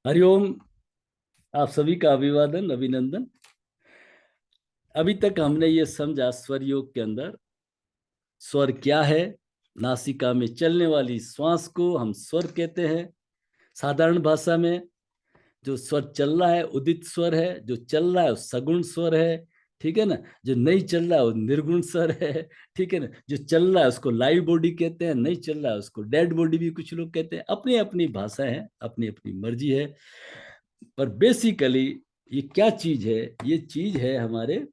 हरिओम। आप सभी का अभिवादन, अभिनंदन। अभी तक हमने ये समझा स्वर योग के अंदर स्वर क्या है। नासिका में चलने वाली श्वास को हम स्वर कहते हैं। साधारण भाषा में जो स्वर चल रहा है उदित स्वर है, जो चल रहा है वो सगुण स्वर है। ठीक है ना। जो नहीं चल रहा है वो निर्गुण स्वर है। ठीक है ना। जो चल रहा है उसको लाइव बॉडी कहते हैं, नहीं चल रहा है उसको डेड बॉडी भी कुछ लोग कहते हैं। अपनी अपनी भाषा है, अपनी अपनी मर्जी है। पर बेसिकली ये क्या चीज है? ये चीज है हमारे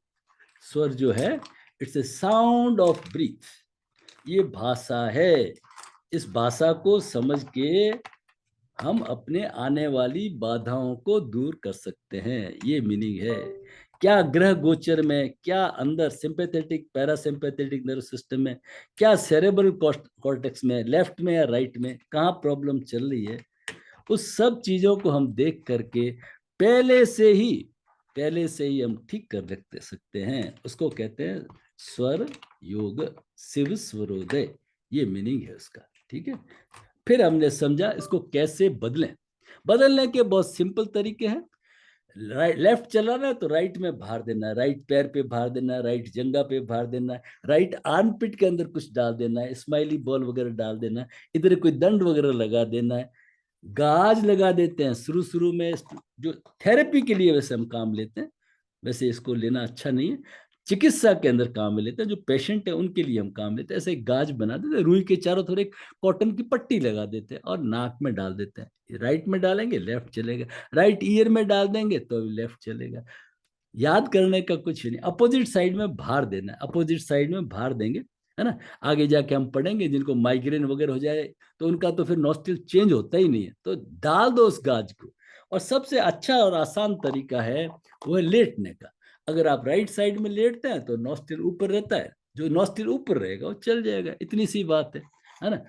स्वर जो है, it's a sound of breath. ये भाषा है। इस भाषा को समझ के हम अपने आने वाली बाधाओं को दूर कर सकते हैं। ये मीनिंग है। क्या ग्रह गोचर में, क्या अंदर सिंपैथेटिक पैरासिम्पैथेटिक नर्वस सिस्टम में, क्या सेरेब्रल कॉर्टेक्स में, लेफ्ट में या राइट में, कहाँ प्रॉब्लम चल रही है, उस सब चीजों को हम देख करके पहले से ही पहले से ही हम ठीक कर रख सकते हैं। उसको कहते हैं स्वर योग, शिव स्वरोदय। ये मीनिंग है उसका। ठीक है। फिर हमने समझा इसको कैसे बदलें। बदलने के बहुत सिंपल तरीके हैं। राइट लेफ्ट चला रहा है तो राइट में भार देना है, राइट पैर पे भार देना है, राइट जंगा पे भार देना है, राइट आर्म पिट के अंदर कुछ डाल देना है, स्माइली बॉल वगैरह डाल देना है, इधर कोई दंड वगैरह लगा देना है। गाज लगा देते हैं शुरू शुरू में, जो थेरेपी के लिए वैसे हम काम लेते हैं। वैसे इसको लेना अच्छा नहीं है। चिकित्सा के अंदर काम में लेते हैं, जो पेशेंट है उनके लिए हम काम लेते हैं। ऐसे एक गाज बना देते हैं, रुई के चारों तरफ एक कॉटन की पट्टी लगा देते हैं और नाक में डाल देते हैं। राइट में डालेंगे लेफ्ट चलेगा, राइट ईयर में डाल देंगे तो लेफ्ट चलेगा। याद करने का कुछ नहीं, अपोजिट साइड में भार देना है, अपोजिट साइड में भार देंगे, है ना। आगे जाके हम पढ़ेंगे जिनको माइग्रेन वगैरह हो जाए तो उनका तो फिर नॉस्ट्रल चेंज होता ही नहीं है, तो डाल दो उस गाज को। और सबसे अच्छा और आसान तरीका है वो है लेटने का। अगर आप राइट साइड में लेटते हैं तो नॉस्ट्रल ऊपर रहता है, जो नॉस्ट्रल ऊपर रहेगा वो चल जाएगा। इतनी सी बात है ना।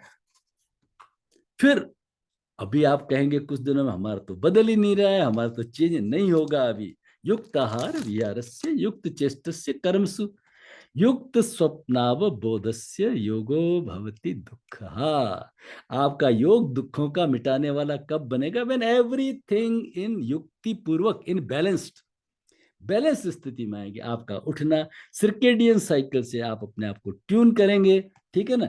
फिर अभी आप कहेंगे कुछ दिनों में हमारा तो बदल ही नहीं रहा है, हमारा तो चेंज नहीं होगा अभी। युक्त आहार विहारस्य युक्त चेष्टस्य कर्मसु युक्त स्वप्नाव बोधस्य योगो भवति दुख। आपका योग दुखों का मिटाने वाला कब बनेगा? व्हेन एवरीथिंग इन युक्ति पूर्वक, इन बैलेंस्ड, बैलेंस स्थिति में आएगी। आपका उठना सर्केडियन साइकिल से आप अपने आप को ट्यून करेंगे। ठीक है ना।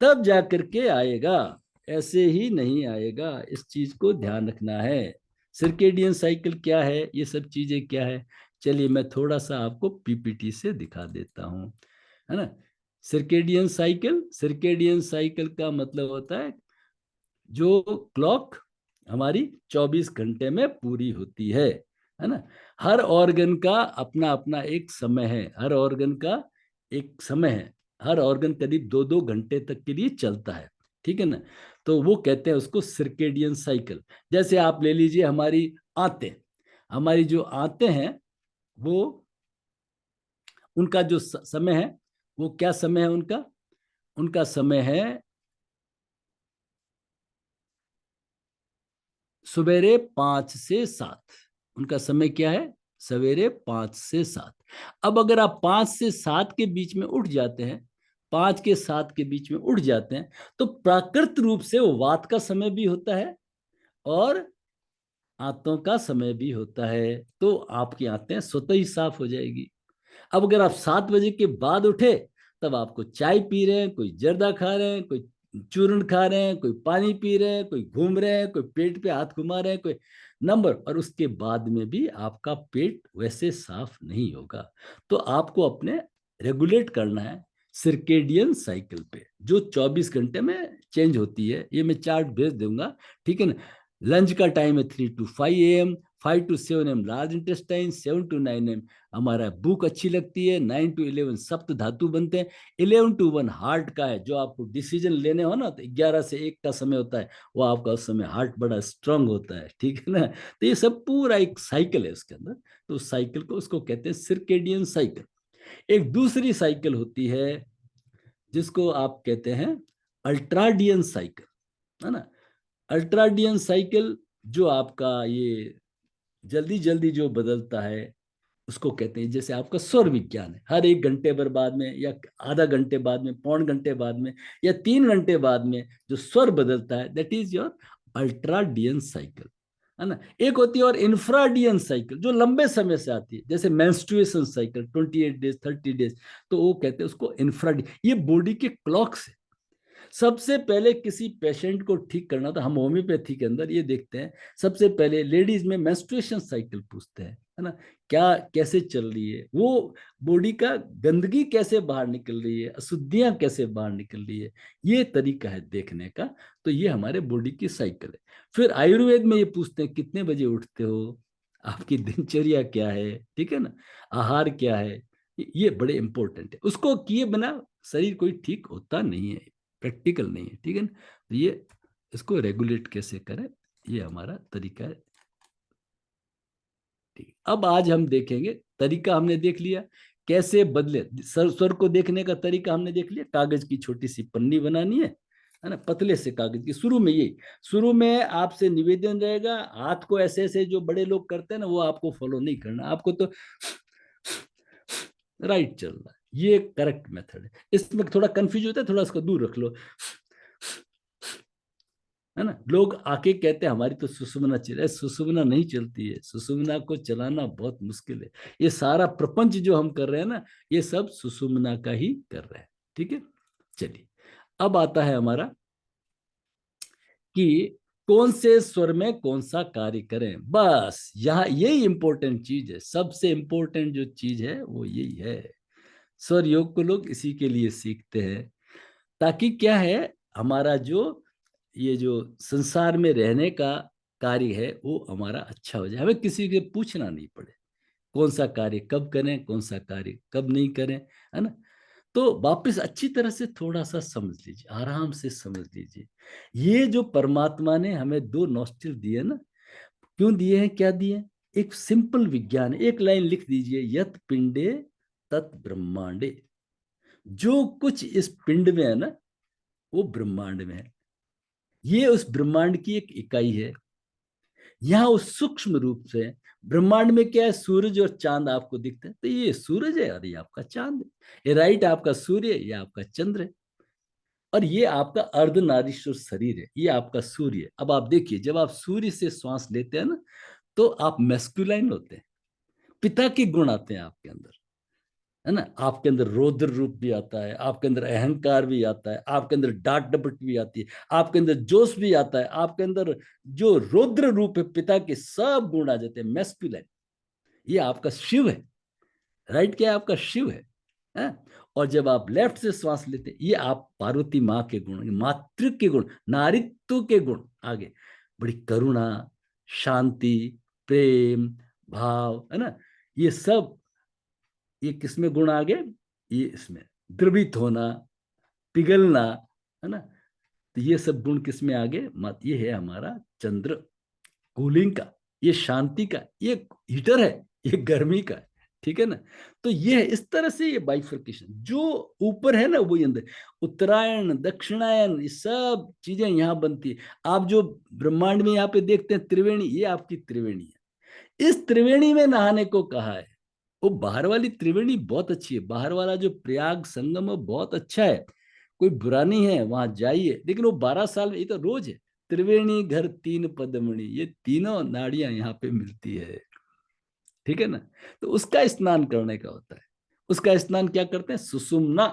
तब जाकर के आएगा, ऐसे ही नहीं आएगा। इस चीज को ध्यान रखना है। सर्केडियन साइकिल क्या है, ये सब चीजें क्या है, चलिए मैं थोड़ा सा आपको पीपीटी से दिखा देता हूं, है ना। सर्केडियन साइकिल का मतलब होता है जो क्लॉक हमारी 24 घंटे में पूरी होती है ना। हर ऑर्गन का अपना अपना एक समय है, हर ऑर्गन का एक समय है। हर ऑर्गन करीब 2-2 घंटे तक के लिए चलता है। ठीक है ना। तो वो कहते हैं उसको सर्केडियन साइकिल। जैसे आप ले लीजिए हमारी आंतें, हमारी जो आंतें हैं वो, उनका जो समय है वो क्या समय है उनका? उनका समय है सवेरे 5 से 7। उनका समय क्या है? सवेरे 5 से 7। अब अगर आप 5 से 7 के बीच में उठ जाते हैं, 5 के 7 के बीच में उठ जाते हैं, तो प्राकृत रूप से वो वात का समय भी होता है और आंतों का समय भी होता है। तो आपकी आंतें स्वतः ही साफ हो जाएगी। अब अगर आप 7 बजे के बाद उठे, तब आपको चाय पी रहे हैं, कोई जर्दा खा रहे हैं, कोई चूर्ण खा रहे हैं, कोई पानी पी रहे हैं, कोई घूम रहे हैं, कोई पेट पे हाथ घुमा रहे हैं, कोई नंबर, और उसके बाद में भी आपका पेट वैसे साफ नहीं होगा। तो आपको अपने रेगुलेट करना है सर्केडियन साइकिल पे, जो 24 घंटे में चेंज होती है। ये मैं चार्ट भेज दूंगा। ठीक है ना। लंच का टाइम है 3 to 5 AM, 5 to 7 AM large intestine, 7 to 9 AM हमारा भूख अच्छी लगती है, 9 to 11 सप्त धातु बनते हैं, 11 to 1 हार्ट का है। जो आपको डिसीजन लेने हो ना, तो 11 से 1 का समय होता है, वो आपका उस समय हार्ट बड़ा स्ट्रांग होता है। ठीक है ना। तो ये सब पूरा एक साइकिल है उसके अंदर। तो उस साइकिल को उसको कहते हैं सर्केडियन साइकिल। एक दूसरी साइकिल होती है जिसको आप कहते हैं अल्ट्राडियन साइकिल, है ना। अल्ट्राडियन साइकिल जो आपका ये जल्दी जल्दी जो बदलता है उसको कहते हैं, जैसे आपका स्वर विज्ञान है, हर 1 घंटे भर बाद में या आधा घंटे बाद में, 1.25 घंटे बाद में या 3 घंटे बाद में जो स्वर बदलता है, दैट इज योर अल्ट्राडियन साइकिल। है ना। एक होती है और इंफ्राडियन साइकिल जो लंबे समय से आती है, जैसे मेंस्ट्रुएशन साइकिल 28 डेज 30 डेज, तो वो कहते हैं उसको इंफ्राडी। ये बॉडी के क्लॉक से सबसे पहले किसी पेशेंट को ठीक करना, तो हम होम्योपैथी के अंदर ये देखते हैं, सबसे पहले लेडीज में मेंस्ट्रुएशन साइकिल पूछते हैं, है ना, क्या कैसे चल रही है, वो बॉडी का गंदगी कैसे बाहर निकल रही है, अशुद्धियां कैसे बाहर निकल रही है, ये तरीका है देखने का। तो ये हमारे बॉडी की साइकिल है। फिर आयुर्वेद में ये पूछते हैं कितने बजे उठते हो, आपकी दिनचर्या क्या है, ठीक है ना, आहार क्या है, ये बड़े इंपॉर्टेंट है। उसको किए बिना शरीर कोई ठीक होता नहीं है, प्रैक्टिकल नहीं है, ठीक है ना। तो ये इसको रेगुलेट कैसे करें, ये हमारा तरीका है। ठीक, अब आज हम देखेंगे, तरीका हमने देख लिया कैसे बदले, स्वर को देखने का तरीका हमने देख लिया। कागज की छोटी सी पन्नी बनानी है ना, पतले से कागज की। शुरू में आपसे निवेदन रहेगा, हाथ को ऐसे ऐसे जो बड़े लोग करते हैं ना, वो आपको फॉलो नहीं करना, आपको तो राइट चल रहा है, ये करेक्ट मेथड है। इसमें थोड़ा कंफ्यूज होता है, थोड़ा इसको दूर रख लो, है ना। लोग आके कहते हैं हमारी तो सुषुम्ना चल रही है, सुषुम्ना नहीं चलती है, सुषुम्ना को चलाना बहुत मुश्किल है। ये सारा प्रपंच जो हम कर रहे हैं ना, ये सब सुषुम्ना का ही कर रहे हैं, ठीक है। चलिए, अब आता है हमारा कि कौन से स्वर में कौन सा कार्य करें। बस यहाँ यही इंपॉर्टेंट चीज है, सबसे इंपॉर्टेंट जो चीज है वो यही है। स्वर योग को लोग इसी के लिए सीखते हैं, ताकि क्या है, हमारा जो ये जो संसार में रहने का कार्य है वो हमारा अच्छा हो जाए, हमें किसी के पूछना नहीं पड़े कौन सा कार्य कब करें, कौन सा कार्य कब नहीं करें, है ना। तो वापस अच्छी तरह से थोड़ा सा समझ लीजिए, आराम से समझ लीजिए। ये जो परमात्मा ने हमें दो नॉस्ट्रिल दिए ना, क्यों दिए हैं, क्या दिए हैं? एक सिंपल विज्ञान है, एक लाइन लिख दीजिए, यत पिंडे तत् ब्रह्मांडे। जो कुछ इस पिंड में है ना, वो ब्रह्मांड में है। ये उस ब्रह्मांड की एक इकाई है। यहाँ उस सूक्ष्म रूप से ब्रह्मांड में क्या है, सूरज और चांद आपको दिखते हैं, तो ये सूरज है और ये आपका चांद है, ये राइट आपका सूर्य है, ये आपका चंद्र है, और ये आपका अर्धनारीश्वर शरीर है, ये आपका सूर्य है। अब आप देखिए, जब आप सूर्य से श्वास लेते हैं ना, तो आप मैस्कुलाइन होते हैं, पिता के गुण आते हैं आपके अंदर, है ना। आपके अंदर रौद्र रूप भी आता है, आपके अंदर अहंकार भी आता है, आपके अंदर डांट डपट भी आती है, आपके अंदर जोश भी आता है, आपके अंदर जो रौद्र रूप है पिता के, सब गुण आ जाते हैं, मैस्कुलाइन। ये आपका शिव है, राइट, क्या है आपका शिव है? और जब आप लेफ्ट से श्वास लेते हैं, ये आप पार्वती माँ के गुण, मातृ के गुण, नारित्व के गुण आगे, बड़ी करुणा, शांति, प्रेम, भाव, है ना, ये सब, ये किसमें गुण आ गए, ये इसमें द्रवित होना, पिघलना, है ना। तो ये सब गुण किसमें आ गए, मत ये है हमारा चंद्र, कूलिंग का, ये शांति का, ये हीटर है, ये गर्मी का, ठीक है ना। तो ये है इस तरह से, ये बाइफर्केशन जो ऊपर है ना, वही अंदर, उत्तरायण दक्षिणायन, ये सब चीजें यहाँ बनती है। आप जो ब्रह्मांड में यहाँ पे देखते हैं त्रिवेणी, ये आपकी त्रिवेणी है। इस त्रिवेणी में नहाने को कहा है। वो बाहर वाली त्रिवेणी बहुत अच्छी है, बाहर वाला जो प्रयाग संगम है बहुत अच्छा है, कोई बुरा नहीं है, वहां जाइए, लेकिन वो 12 साल में, ये तो रोज है। त्रिवेणी घर तीन पदमणि, ये तीनों नाड़ियां यहाँ पे मिलती है, ठीक है ना। तो उसका स्नान करने का होता है। उसका स्नान क्या करते हैं, सुषुम्ना।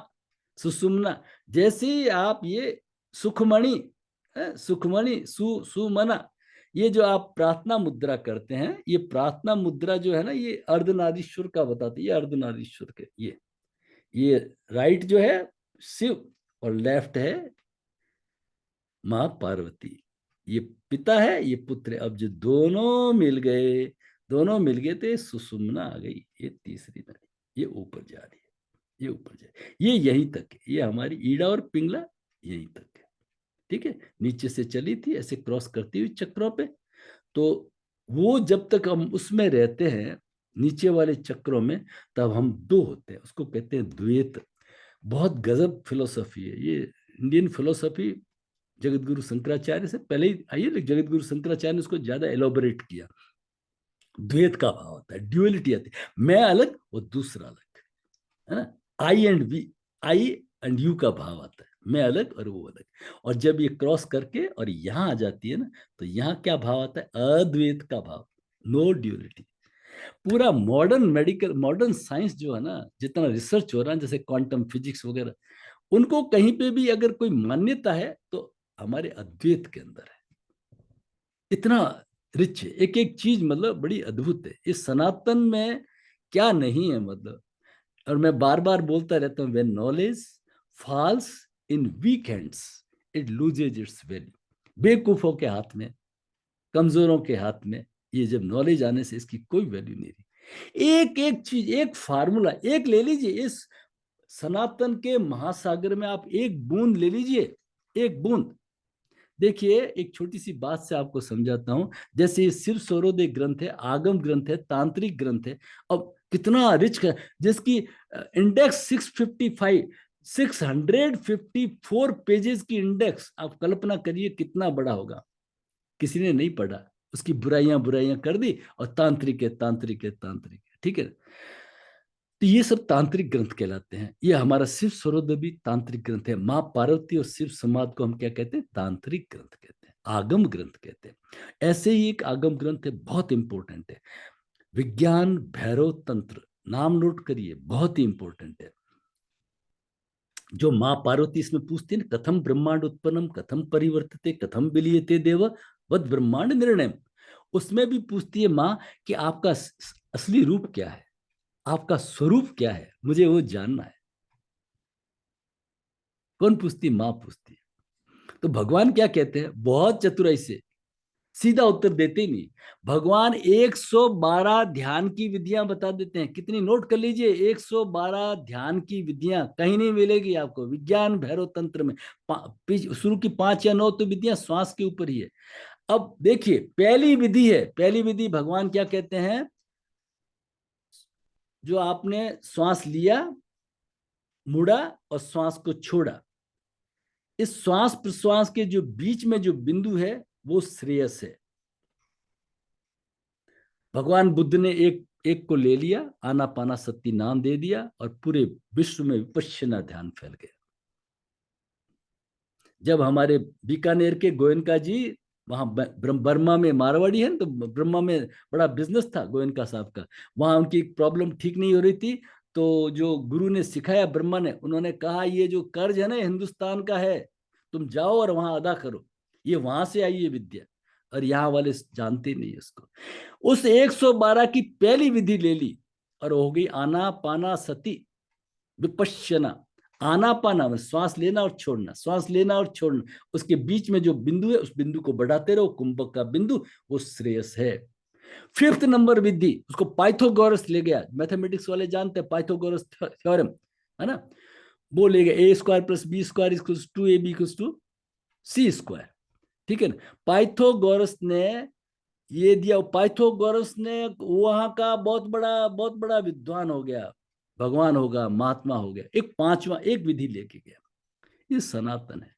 सुषुम्ना, जैसे ही आप ये सुखमणि, सुखमणि सुमना, ये जो आप प्रार्थना मुद्रा करते हैं, ये प्रार्थना मुद्रा जो है ना, ये अर्धनारीश्वर का बताती है, ये अर्धनारीश्वर के, ये राइट जो है शिव, और लेफ्ट है माँ पार्वती, ये पिता है, ये पुत्र है। अब जो दोनों मिल गए, दोनों मिल गए तो ये सुषुम्ना आ गई, ये तीसरी नाड़ी, ये ऊपर जा रही है, ये ऊपर जा रही है, ये यहीं तक है, ये हमारी ईड़ा और पिंगला यहीं तक है, ठीक है। नीचे से चली थी ऐसे क्रॉस करती हुई चक्रों पे, तो वो जब तक हम उसमें रहते हैं, नीचे वाले चक्रों में, तब हम दो होते हैं, उसको कहते हैं द्वैत। बहुत गजब फिलोसफी है ये, इंडियन फिलोसफी जगत गुरु शंकराचार्य से पहले ही आई है, लेकिन जगत गुरु शंकराचार्य ने उसको ज्यादा एलोबरेट किया। द्वैत का भाव होता है, ड्यूअलिटी आती है, मैं अलग और दूसरा अलग, है ना। आई and we, I and you का भाव आता है, मैं अलग और वो अलग। और जब ये क्रॉस करके और यहाँ आ जाती है ना, तो यहाँ क्या भाव आता है? अद्वैत का भाव, नो ड्यूलिटी। पूरा मॉडर्न मेडिकल, मॉडर्न साइंस जो है ना, जितना रिसर्च हो रहा है, जैसे क्वांटम फिजिक्स वगैरह, उनको कहीं पे भी अगर कोई मान्यता है तो हमारे अद्वैत के अंदर है। इतना रिच है एक एक चीज, मतलब बड़ी अद्भुत है इस सनातन में, क्या नहीं है मतलब। और मैं बार बार बोलता रहता हूँ, when knowledge falls in week hands it loses it's value. बेवकूफों के हाथ में, कमजोरों के हाथ में ये जब नॉलेज आने से इसकी कोई वैल्यू नहीं रही। एक एक चीज, एक फार्मूला एक ले लीजिए, इस सनातन के महासागर में आप एक बूंद ले लीजिए, एक बूंद। देखिए एक छोटी सी बात से आपको समझाता हूं। जैसे ये शिव स्वरोदय ग्रंथ है, आगम ग्रंथ है, तांत्रिक ग्रंथ है, अब कितना रिच है, जिसकी इंडेक्स 655, 654 पेजेस की इंडेक्स, आप कल्पना करिए कितना बड़ा होगा। किसी ने नहीं पढ़ा, उसकी बुराइयां बुराइयां कर दी, और तांत्रिक है, तांत्रिक है, तांत्रिक है, ठीक है। तो ये सब तांत्रिक ग्रंथ कहलाते हैं। ये हमारा शिव स्वरोदय भी तांत्रिक ग्रंथ है। माँ पार्वती और शिव संवाद को हम क्या कहते हैं? तांत्रिक ग्रंथ कहते हैं, आगम ग्रंथ कहते हैं। ऐसे ही एक आगम ग्रंथ है, बहुत इंपॉर्टेंट है, विज्ञान भैरव तंत्र। नाम नोट करिए, बहुत ही इंपॉर्टेंट है। जो माँ पार्वती इसमें पूछती है, कथम ब्रह्मांड उत्पन्नम, कथम परिवर्तते, कथम विलीयते देव, वद ब्रह्मांड निर्णय। उसमें भी पूछती है माँ कि आपका असली रूप क्या है, आपका स्वरूप क्या है, मुझे वो जानना है। कौन पूछती? माँ पूछती है। तो भगवान क्या कहते हैं, बहुत चतुराई से, सीधा उत्तर देते ही नहीं। भगवान 112 ध्यान की विधियां बता देते हैं। कितनी? नोट कर लीजिए, 112 ध्यान की विधियां कहीं नहीं मिलेगी आपको विज्ञान भैरव तंत्र में। शुरू की 5 या 9 तो विधियां श्वास के ऊपर ही है। अब देखिए, पहली विधि है, पहली विधि भगवान क्या कहते हैं? जो आपने श्वास लिया, मुड़ा और श्वास को छोड़ा, इस श्वास प्रश्वास के जो बीच में जो बिंदु है, वो श्रेयस है। भगवान बुद्ध ने एक एक को ले लिया, आनापाना सती नाम दे दिया, और पूरे विश्व में विपश्यना ध्यान फैल गया। जब हमारे बीकानेर के गोयनका जी, वहां बर्मा में मारवाड़ी है ना, तो ब्रह्मा में बड़ा बिजनेस था गोयनका साहब का। वहां उनकी प्रॉब्लम ठीक नहीं हो रही थी, तो जो गुरु ने सिखाया ब्रह्मा ने, उन्होंने कहा ये जो कर्ज है ना हिंदुस्तान का है, तुम जाओ और वहां अदा करो। ये वहां से आई ये विद्या, और यहाँ वाले जानते नहीं इसको। उस 112 की पहली विधि ले ली, और हो गई आना पाना सती विपश्यना। आना पाना में श्वास लेना और छोड़ना, श्वास लेना और छोड़ना, उसके बीच में जो बिंदु है उस बिंदु को बढ़ाते रहो, कुंभक का बिंदु, वो श्रेयस है। फिफ्थ नंबर विधि, उसको पाइथागोरस ले गया। मैथमेटिक्स वाले जानते हैं पाइथागोरस थ्योरम, है ना? वो ले गया, ए square plus B square equals to A B equals to C square, ठीक है ना? पाइथागोरस ने ये दिया। पाइथागोरस ने वहां का बहुत बड़ा विद्वान हो गया, भगवान होगा, महात्मा हो गया। एक पांचवा एक विधि लेके गया। ये सनातन है,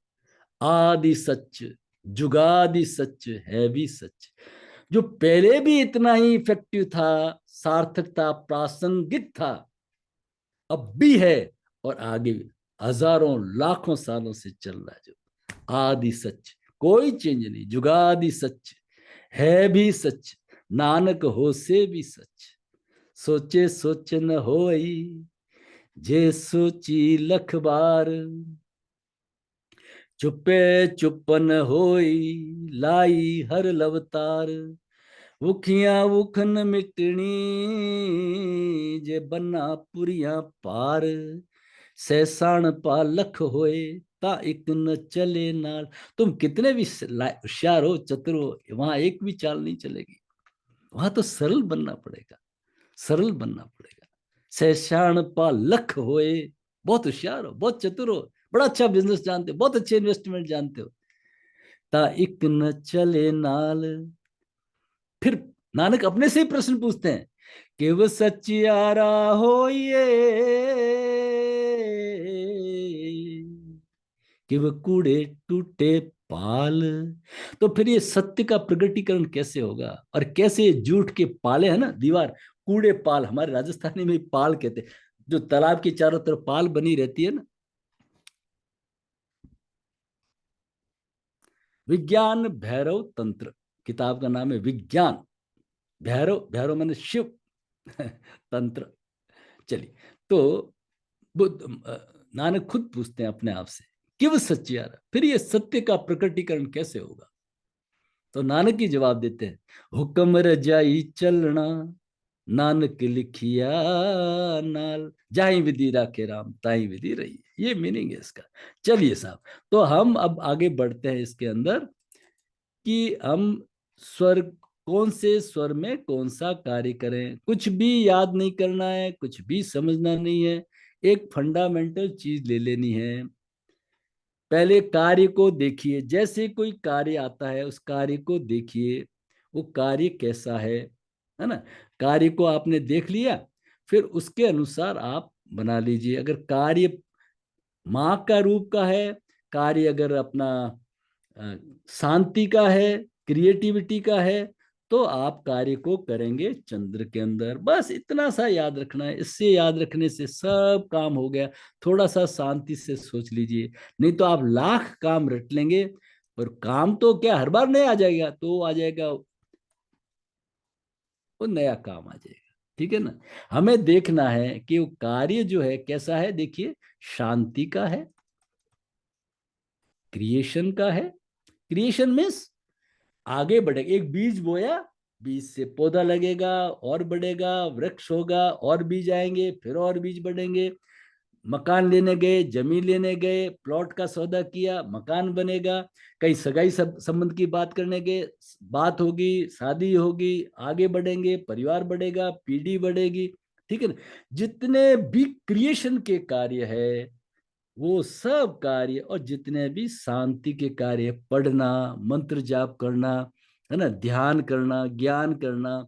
आदि सच, जुगादि सच, है भी सच। जो पहले भी इतना ही इफेक्टिव था, सार्थक था, प्रासंगिक था, अब भी है, और आगे भी हजारों लाखों सालों से चल रहा है। जो आदि सच, कोई चेंज नहीं, जुगादि सच, है भी सच, नानक हो से भी सच। सोचे सोच न होई, जे सोची लख बार, चुपे चुपन होई, लाई हर लवतार। उखियां उखन मिटनी, जे बन्ना पुरिया पार। सैसाण पा लख होए, ता एक न चले नाल। तुम कितने भी होशियार हो, चतुर हो, वहां एक भी चाल नहीं चलेगी। वहां तो सरल बनना पड़ेगा, सरल बनना पड़ेगा। सैसाण पा लख होए, बहुत होशियार हो, बहुत चतुर हो, बड़ा अच्छा बिजनेस जानते हो, बहुत अच्छे इन्वेस्टमेंट जानते हो, ता एक न चले नाल। फिर नानक अपने से ही प्रश्न पूछते हैं कि वह सचियारा होइए, कि वह कूड़े टूटे पाल। तो फिर ये सत्य का प्रगटीकरण कैसे होगा, और कैसे झूठ के पाले है ना दीवार, कूड़े पाल, हमारे राजस्थानी में पाल कहते हैं, जो तालाब के चारों तरफ पाल बनी रहती है ना, विज्ञान भैरव तंत्र, किताब का नाम है विज्ञान भैरव, भैरव मैंने शिव तंत्र। चलिए, तो नानक खुद पूछते हैं अपने आप से, किव सच्चियारा, फिर ये सत्य का प्रकटीकरण कैसे होगा? तो नानक ही जवाब देते हैं, हुक्म रजाई चलना, नानक लिखिया नाल, जाहि विधि राखे राम ताहि विधि रही। ये मीनिंग है इसका। चलिए साहब, तो हम अब आगे बढ़ते हैं इसके अंदर कि हम स्वर, कौन से स्वर में कौन सा कार्य करें। कुछ भी याद नहीं करना है, कुछ भी समझना नहीं है, एक फंडामेंटल चीज ले लेनी है। पहले कार्य को देखिए, जैसे कोई कार्य आता है उस कार्य को देखिए, वो कार्य कैसा है ना। कार्य को आपने देख लिया, फिर उसके अनुसार आप बना लीजिए। अगर कार्य माँ का रूप का है, कार्य अगर अपना शांति का है, क्रिएटिविटी का है, तो आप कार्य को करेंगे चंद्र के अंदर। बस इतना सा याद रखना है, इससे याद रखने से सब काम हो गया। थोड़ा सा शांति से सोच लीजिए, नहीं तो आप लाख काम रट लेंगे, पर काम तो क्या हर बार नहीं आ जाएगा, तो आ जाएगा वो नया काम आ जाएगा। ठीक है ना। हमें देखना है कि वो कार्य जो है कैसा है। देखिए, शांति का है, क्रिएशन का है। क्रिएशन मीन्स आगे बढ़ेगा। एक बीज बोया, बीज से पौधा लगेगा और बढ़ेगा, वृक्ष होगा और बीज आएंगे, फिर और बीज बढ़ेंगे। मकान लेने गए, जमीन लेने गए, प्लॉट का सौदा किया, मकान बनेगा। कहीं सगाई संबंध की बात करने गए, बात होगी, शादी होगी, आगे बढ़ेंगे, परिवार बढ़ेगा, पीढ़ी बढ़ेगी। ठीक है ना। जितने भी क्रिएशन के कार्य है, वो सब कार्य, और जितने भी शांति के कार्य, पढ़ना, मंत्र जाप करना, है ना, ध्यान करना, ज्ञान करना,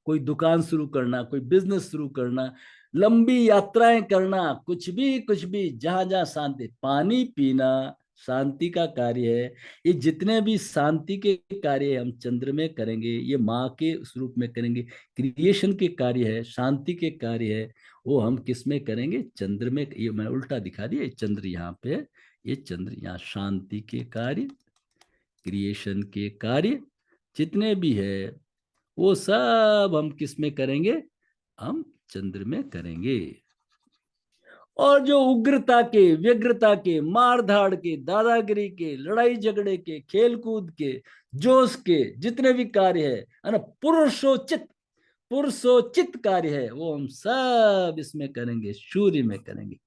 कोई दुकान शुरू करना, कोई बिजनेस शुरू करना, लंबी यात्राएं करना, कुछ भी जहां जहां शांति, पानी पीना शांति का कार्य है। ये जितने भी शांति के कार्य हम चंद्र में करेंगे, ये माँ के स्वरूप में करेंगे। क्रिएशन के कार्य है, शांति के कार्य है, वो हम किस में करेंगे? चंद्र में। ये मैं उल्टा दिखा दिया, ये चंद्र यहाँ पे है, ये चंद्र यहाँ। शांति के कार्य, क्रिएशन के कार्य जितने भी है, वो सब हम किस में करेंगे? हम चंद्र में करेंगे। और जो उग्रता के, व्यग्रता के, मारधाड़ के, दादागिरी के, लड़ाई झगड़े के, खेल कूद के, जोश के जितने भी कार्य है ना, पुरुषोचित, पुरुषोचित कार्य है, वो हम सब इसमें करेंगे, सूर्य में करेंगे।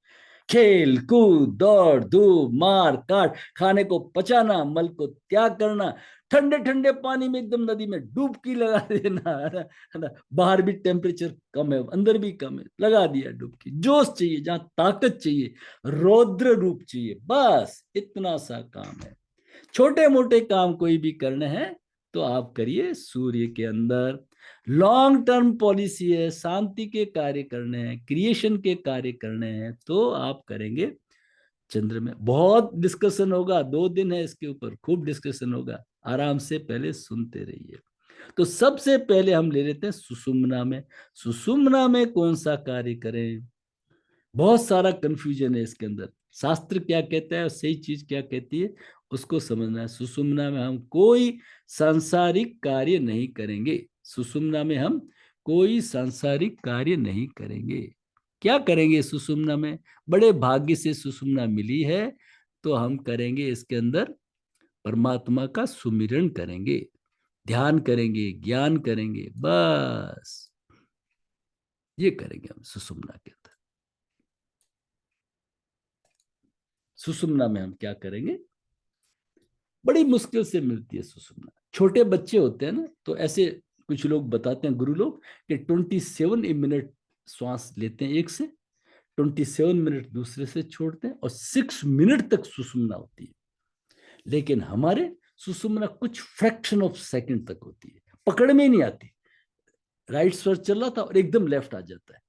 खेल कूद, दौड़ धूप, मार काट, खाने को पचाना, मल को त्याग करना, ठंडे ठंडे पानी में एकदम नदी में डुबकी लगा देना, है ना। बाहर भी टेम्परेचर कम है, अंदर भी कम है, लगा दिया डुबकी। जोश चाहिए, जहां ताकत चाहिए, रौद्र रूप चाहिए, बस इतना सा काम है। छोटे मोटे काम कोई भी करने हैं तो आप करिए सूर्य के अंदर। लॉन्ग टर्म पॉलिसी है, शांति के कार्य करने हैं, क्रिएशन के कार्य करने हैं, तो आप करेंगे चंद्र में। बहुत डिस्कशन होगा, 2 दिन है इसके ऊपर, खूब डिस्कशन होगा, आराम से पहले सुनते रहिए। तो सबसे पहले हम ले लेते हैं सुषुम्ना में। सुषुम्ना में कौन सा कार्य करें? बहुत सारा कंफ्यूजन है इसके अंदर। शास्त्र क्या कहता है और सही चीज क्या कहती है, उसको समझना है। सुषुम्ना में हम कोई सांसारिक कार्य नहीं करेंगे। सुषुम्ना में हम कोई सांसारिक कार्य नहीं करेंगे। क्या करेंगे सुषुम्ना में? बड़े भाग्य से सुषुम्ना मिली है, तो हम करेंगे इसके अंदर परमात्मा का सुमिरन करेंगे, ध्यान करेंगे, ज्ञान करेंगे, बस ये करेंगे हम सुषुम्ना के अंदर। सुषुम्ना में हम क्या करेंगे? बड़ी मुश्किल से मिलती है सुषुम्ना। छोटे बच्चे होते हैं ना, तो ऐसे कुछ लोग बताते हैं, गुरु लोग, कि 27 मिनट श्वास लेते हैं एक से, 27 मिनट दूसरे से छोड़ते हैं, और 6 मिनट तक सुषुम्ना होती है। लेकिन हमारे सुषुम्ना कुछ फ्रैक्शन ऑफ सेकंड तक होती है, पकड़ में ही नहीं आती। राइट स्वर चल रहा था और एकदम लेफ्ट आ जाता है।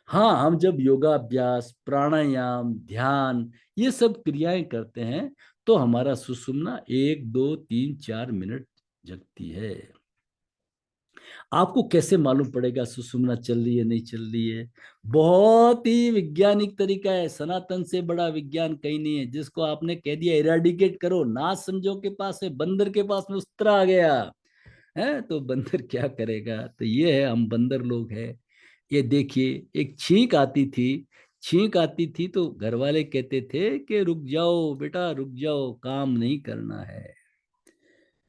हाँ, हम जब योगाभ्यास, प्राणायाम, ध्यान, ये सब क्रियाएं करते हैं, तो हमारा सुषुम्ना 1 2 3 4 मिनट जगती है। आपको कैसे मालूम पड़ेगा सुषुम्ना चल रही है नहीं चल रही है? बहुत ही वैज्ञानिक तरीका है, सनातन से बड़ा विज्ञान कहीं नहीं है। जिसको आपने कह दिया इरेडिकेट करो, ना समझो के पास है, बंदर के पास में उस्तरा आ गया है, तो बंदर क्या करेगा? तो ये है, हम बंदर लोग हैं। ये देखिए, एक छींक आती थी, छींक आती थी तो घर वाले कहते थे कि रुक जाओ बेटा रुक जाओ, काम नहीं करना है।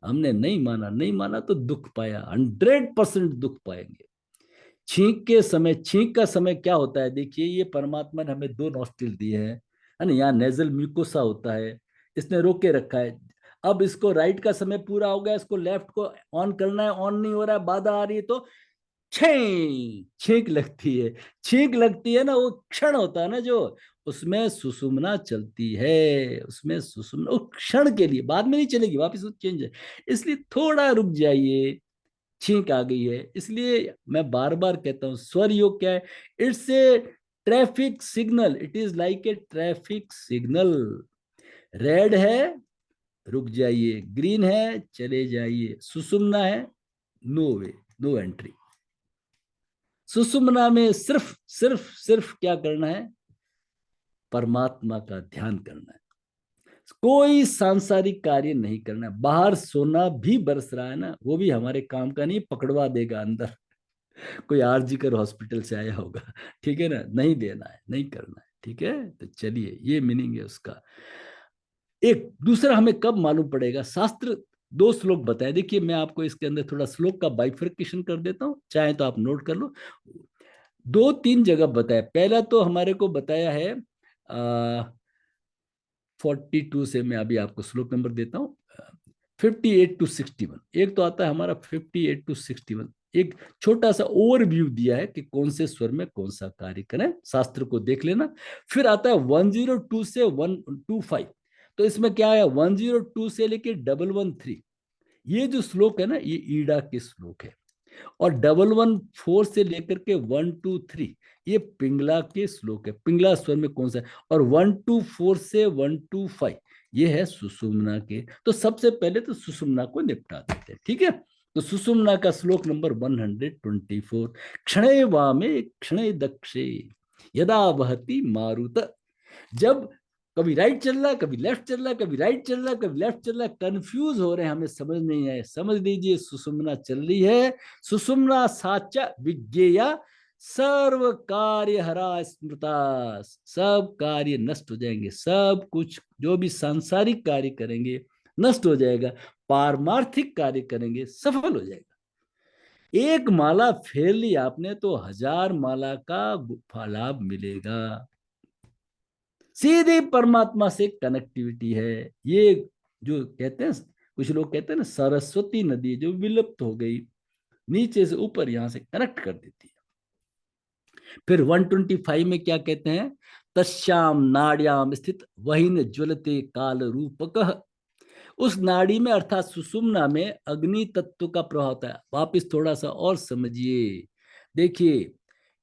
हमने नहीं माना, नहीं माना तो दुख पाया, 100% दुख पाएंगे। छींक के समय, छींक का समय क्या होता है? देखिए, ये परमात्मा ने हमें दो नॉस्ट्रिल दिए हैं, है ना? यहाँ नेजल म्यूकोसा होता है, इसने रोक के रखा है। अब इसको राइट का समय पूरा हो गया, इसको लेफ्ट को ऑन करना है, ऑन नहीं हो रहा है, बाधा आ रही है, तो छींक छींक लगती है। छींक लगती है ना, वो क्षण होता है ना जो, उसमें सुषुम्ना चलती है, उसमें सुषुम्ना उस क्षण के लिए, बाद में नहीं चलेगी, वापस चेंज है। इसलिए थोड़ा रुक जाइए, छींक आ गई है। इसलिए मैं बार बार कहता हूं, स्वर योग क्या है? It's a traffic signal, it is like a traffic signal. Red है, रुक जाइए, ग्रीन है, चले जाइए, सुषुम्ना है, नो वे, नो एंट्री। सुषुम्ना में सिर्फ सिर्फ सिर्फ क्या करना है? परमात्मा का ध्यान करना है, कोई सांसारिक कार्य नहीं करना है। बाहर सोना भी बरस रहा है ना, वो भी हमारे काम का नहीं, पकड़वा देगा अंदर। कोई आरजीकर हॉस्पिटल से आया होगा, ठीक है ना? नहीं देना है, नहीं करना है, ठीक है? तो चलिए, ये मीनिंग है उसका। एक दूसरा हमें कब मालूम पड़ेगा? शास्त्र दो श्लोक बताए, देखिए मैं आपको इसके अंदर थोड़ा श्लोक का बाइफर्केशन कर देता हूं, चाहे तो आप नोट कर लो। दो तीन जगह बताया, पहला तो हमारे को बताया है 42 से, मैं अभी आपको श्लोक नंबर देता हूँ, 58 to 61। एक तो आता है हमारा 58 to 61, एक छोटा सा ओवरव्यू दिया है कि कौन से स्वर में कौन सा कार्य करें, शास्त्र को देख लेना। फिर आता है 102 से 125, तो इसमें क्या है, 102 से लेके 113, ये जो श्लोक है ना, ये ईडा के श्लोक है। और 114 से लेकर के 123, ये पिंगला के श्लोक है, पिंगला स्वर में कौन सा है। और 124 से 125, ये है सुषुम्ना के। तो सबसे पहले तो सुषुम्ना को निपटा देते हैं, ठीक है? तो सुषुम्ना का श्लोक नंबर 124, क्षणे वामे क्षणे दक्षे यदा वहति मारुत। जब कभी राइट चल रहा है, कभी लेफ्ट चल रहा है, कभी राइट चल रहा है, कभी लेफ्ट चल रहा है, कंफ्यूज हो रहे हैं, हमें समझ नहीं आए, समझ लीजिए सुषुम्ना चल रही है। सुषुम्ना साचा विज्ञेया सर्व कार्य हरा स्मृता, सब कार्य नष्ट हो जाएंगे, सब कुछ जो भी सांसारिक कार्य करेंगे नष्ट हो जाएगा, पारमार्थिक कार्य करेंगे सफल हो जाएगा। एक माला फेर ली आपने तो 1000 माला का लाभ मिलेगा। सीधे परमात्मा से कनेक्टिविटी है। ये जो कहते हैं, कुछ लोग कहते हैं ना, सरस्वती नदी जो विलुप्त हो गई, नीचे से ऊपर यहां से कनेक्ट कर देती है। फिर 125 में क्या कहते हैं? तस्याम नाड्याम स्थित वही न ज्वलते काल रूपक। उस नाड़ी में अर्थात सुषुम्ना में अग्नि तत्व का प्रभाव होता है। वापिस थोड़ा सा और समझिए, देखिए,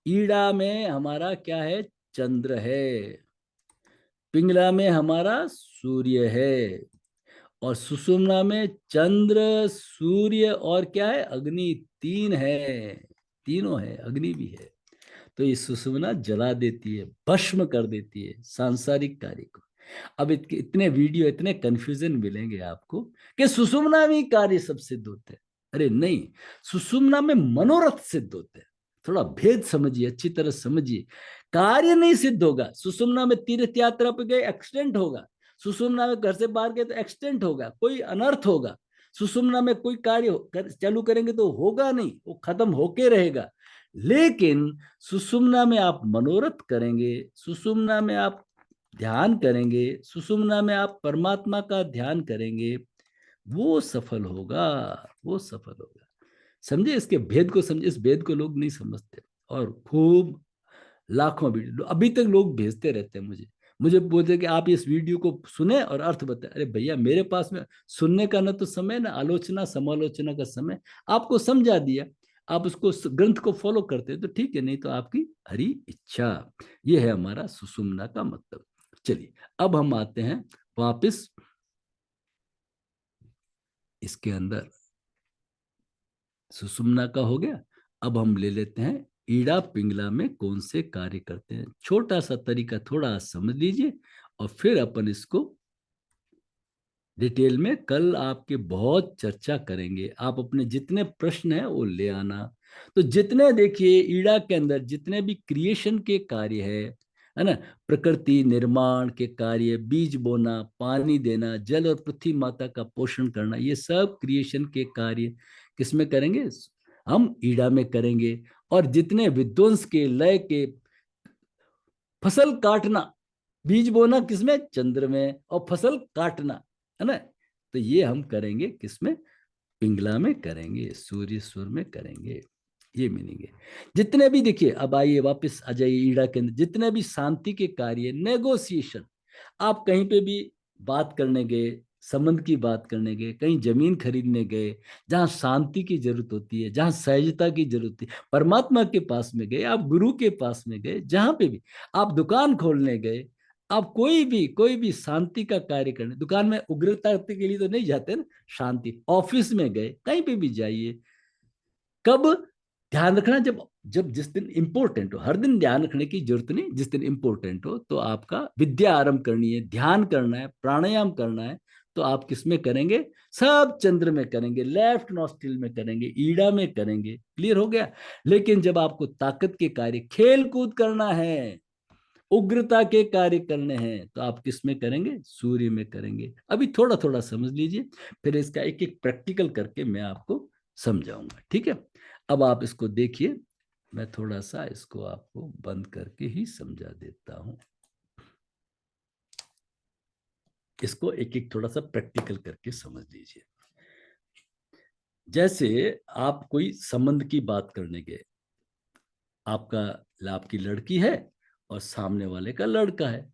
ईड़ा में हमारा क्या है? चंद्र है। पिंगला में हमारा सूर्य है। और सुषुम्ना में चंद्र, सूर्य और क्या है? अग्नि, तीन है, तीनों है, अग्नि भी है। तो ये सुषुम्ना जला देती है, भस्म कर देती है सांसारिक कार्य को। अब इतने वीडियो, इतने कंफ्यूजन मिलेंगे आपको कि सुषुम्ना में कार्य सब सिद्ध होते हैं। अरे नहीं, सुषुम्ना में मनोरथ सिद्ध होते हैं। थोड़ा भेद समझिए, अच्छी तरह समझिए। कार्य नहीं सिद्ध होगा। सुषुम्ना में तीर्थ यात्रा पे गए, एक्सीडेंट होगा। सुषुम्ना में घर से बाहर गए तो एक्सीडेंट होगा, कोई अनर्थ होगा। सुषुम्ना में कोई कार्य चालू करेंगे तो होगा नहीं, वो खत्म होके रहेगा। लेकिन सुषुम्ना में आप मनोरथ करेंगे, सुषुम्ना में आप ध्यान करेंगे, सुषुम्ना में आप परमात्मा का ध्यान करेंगे, वो सफल होगा, वो सफल होगा। समझे इसके भेद को? समझे, इस भेद को लोग नहीं समझते। और खूब लाखों वीडियो अभी तक लोग भेजते रहते हैं मुझे, मुझे बोलते कि आप इस वीडियो को सुने और अर्थ बताए। अरे भैया, मेरे पास में सुनने का ना तो समय, ना आलोचना समालोचना का समय। आपको समझा दिया, आप उसको ग्रंथ को फॉलो करते हैं तो ठीक है, नहीं तो आपकी हरी इच्छा। ये है हमारा सुषुम्ना का मतलब। चलिए, अब हम आते हैं वापस इसके अंदर, सुषुम्ना का हो गया। अब हम ले लेते हैं ईड़ा पिंगला में कौन से कार्य करते हैं। छोटा सा तरीका थोड़ा समझ लीजिए और फिर अपन इसको डिटेल में कल आपके बहुत चर्चा करेंगे। आप अपने जितने प्रश्न हैं वो ले आना। तो जितने देखिए ईड़ा के अंदर जितने भी क्रिएशन के कार्य है ना, प्रकृति निर्माण के कार्य, बीज बोना, पानी देना, जल और पृथ्वी माता का पोषण करना, ये सब क्रिएशन के कार्य किसमें करेंगे? हम ईड़ा में करेंगे। और जितने विध्वंस के लय के, फसल काटना, बीज बोना किसमें? चंद्र में। और फसल काटना, है ना, तो ये हम करेंगे किसमें? पिंगला में करेंगे, सूर्येश्वर में करेंगे। ये मीनिंग है। जितने भी देखिए, अब आइए वापस आ जाइए ईड़ा के अंदर, जितने भी शांति के कार्य, नेगोशिएशन, आप कहीं पे भी बात करने गए, संबंध की बात करने गए, कहीं जमीन खरीदने गए, जहां शांति की जरूरत होती है, जहां सहजता की जरूरत होती है, परमात्मा के पास में गए, आप गुरु के पास में गए, जहां पे भी आप दुकान खोलने गए, आप कोई भी शांति का कार्य करने, दुकान में उग्रता के लिए तो नहीं जाते ना, शांति, ऑफिस में गए, कहीं पे भी जाइए, कब ध्यान रखना? जब जब जिस दिन इंपॉर्टेंट हो, हर दिन ध्यान रखने की जरूरत नहीं, जिस दिन इंपॉर्टेंट हो तो आपका विद्या आरंभ करनी है, ध्यान करना है, प्राणायाम करना है, तो आप किस में करेंगे? सब चंद्र में करेंगे, लेफ्ट नॉस्ट्रिल में करेंगे, ईड़ा में करेंगे। क्लियर हो गया? लेकिन जब आपको ताकत के कार्य, खेल कूद करना है, उग्रता के कार्य करने हैं, तो आप किस में करेंगे? सूर्य में करेंगे। अभी थोड़ा थोड़ा समझ लीजिए, फिर इसका एक एक प्रैक्टिकल करके मैं आपको समझाऊंगा। ठीक है? अब आप इसको देखिए, मैं थोड़ा सा इसको आपको बंद करके ही समझा देता हूं। इसको एक एक थोड़ा सा प्रैक्टिकल करके समझ लीजिए। जैसे आप कोई संबंध की बात करने गए, आपकी लड़की है और सामने वाले का लड़का है,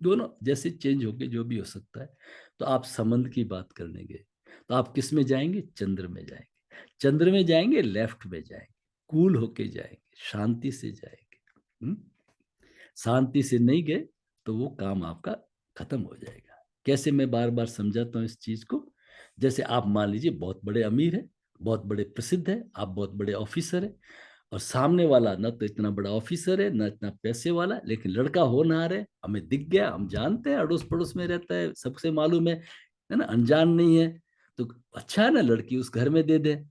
दोनों जैसे चेंज होके जो भी हो सकता है, तो आप संबंध की बात करने गए, तो आप किस में जाएंगे? चंद्र में जाएंगे। चंद्र में जाएंगे, लेफ्ट में जाएंगे, कूल होके जाएंगे, शांति से जाएंगे। शांति से नहीं गए तो वो काम आपका खत्म हो जाएगा। कैसे? मैं बार बार समझाता हूँ इस चीज को। जैसे आप मान लीजिए बहुत बड़े अमीर है, बहुत बड़े प्रसिद्ध है, आप बहुत बड़े ऑफिसर है, और सामने वाला ना तो इतना बड़ा ऑफिसर है ना इतना पैसे वाला, लेकिन लड़का होनहार है, हमें दिख गया, हम जानते हैं, अड़ोस पड़ोस में रहता है, सबसे मालूम है ना, अनजान नहीं है, तो अच्छा है ना, लड़की उस घर में दे दे।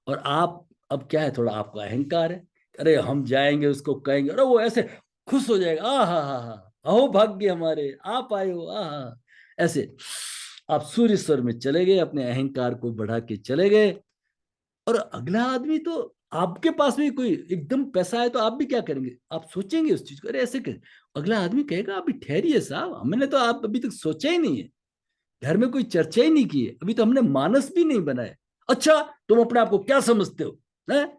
और आप, अब क्या है, थोड़ा आपका अहंकार है, अरे हम जाएंगे उसको कहेंगे, अरे वो ऐसे खुश हो जाएगा, आ हा, अहो भाग्य हमारे, आप आए हो, आ हा, ऐसे आप सूर्य स्वर में चले गए, अपने अहंकार को बढ़ा के चले गए। और अगला आदमी तो, आपके पास में कोई एकदम पैसा है तो आप भी क्या करेंगे? आप सोचेंगे उस चीज को, अरे ऐसे कर, अगला आदमी कहेगा अभी ठहरिए साहब, हमने तो आप अभी तक सोचा ही नहीं है, घर में कोई चर्चा ही नहीं की है, अभी तो हमने मानस भी नहीं बनाया। अच्छा, तुम अपने आप को क्या समझते हो? है?